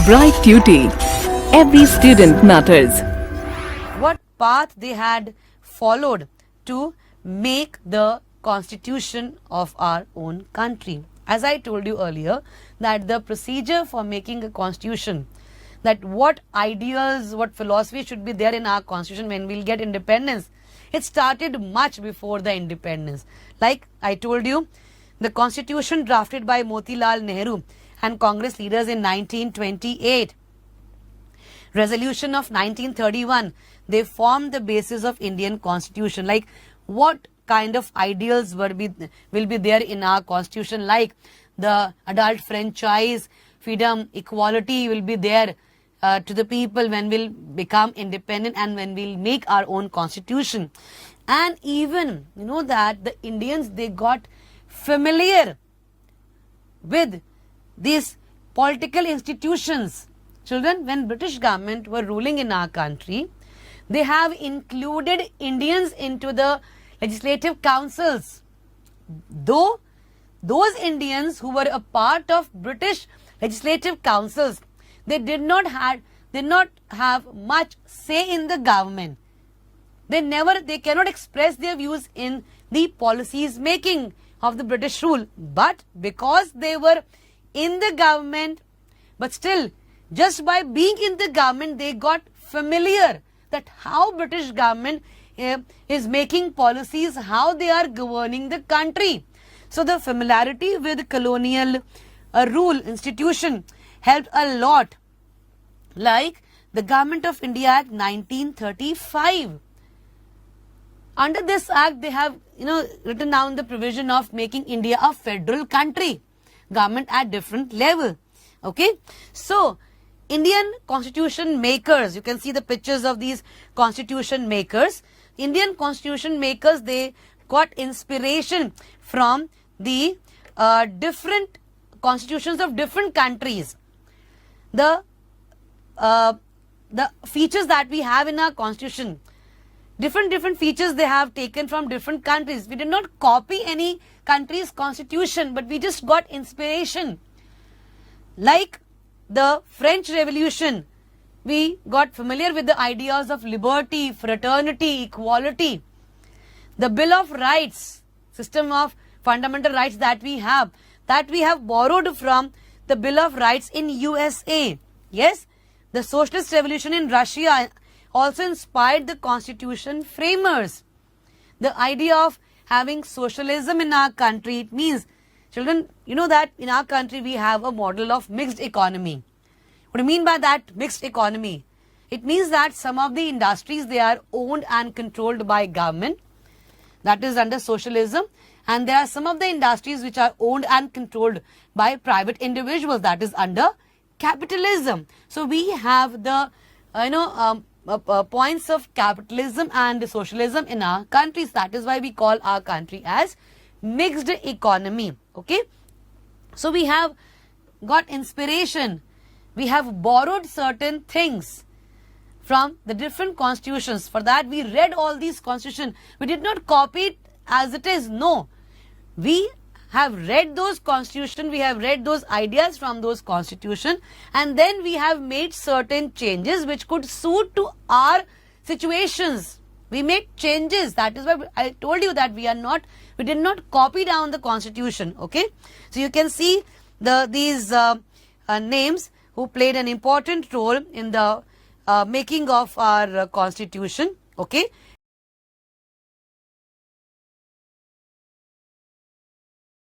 Bright Tuty. Every student matters. What path they had followed to make the constitution of our own country. As I told you earlier, that the procedure for making a constitution, that what ideas, what philosophy should be there in our constitution when we'll get independence, it started much before the independence. Like I told you, the constitution drafted by Motilal Nehru and Congress leaders in 1928, resolution of 1931, they formed the basis of Indian constitution. Like what kind of ideals will be there in our constitution, like the adult franchise, freedom, equality will be there to the people when we'll become independent and when we'll make our own constitution. And even, you know, that the Indians, they got familiar with these political institutions. Children, when British government were ruling in our country, they have included Indians into the legislative councils. Though those Indians who were a part of British legislative councils, they did not have much say in the government. They cannot express their views in the policies making of the British rule. But because they were in the government, but still, just by being in the government, they got familiar that how British government is making policies, how they are governing the country. So the familiarity with colonial rule institution helped a lot. Like the Government of India Act 1935. Under this act, they have written down the provision of making India a federal country, government at different level. Okay, so Indian constitution makers, you can see the pictures of these constitution makers. Indian constitution makers, they got inspiration from the different constitutions of different countries. The features that we have in our constitution, different features they have taken from different countries. We did not copy any country's constitution, but we just got inspiration. Like the French Revolution, we got familiar with the ideas of liberty, fraternity, equality. The Bill of Rights, system of fundamental rights that we have borrowed from the Bill of Rights in USA. Yes, the Socialist Revolution in Russia also inspired the constitution framers. The idea of having socialism in our country, it means, children, you know that in our country we have a model of mixed economy. What do you mean by that mixed economy? It means that some of the industries, they are owned and controlled by government, that is under socialism, and there are some of the industries which are owned and controlled by private individuals, that is under capitalism. So we have the points of capitalism and socialism in our countries. That is why we call our country as mixed economy. Okay, so we have got inspiration, we have borrowed certain things from the different constitutions. For that, we read all these constitutions. We did not copy it as it is. No, we have read those constitutions, we have read those ideas from those constitutions, and then we have made certain changes which could suit to our situations. We made changes. That is why I told you that we did not copy down the constitution. Okay, so you can see these names who played an important role in the making of our constitution. Okay,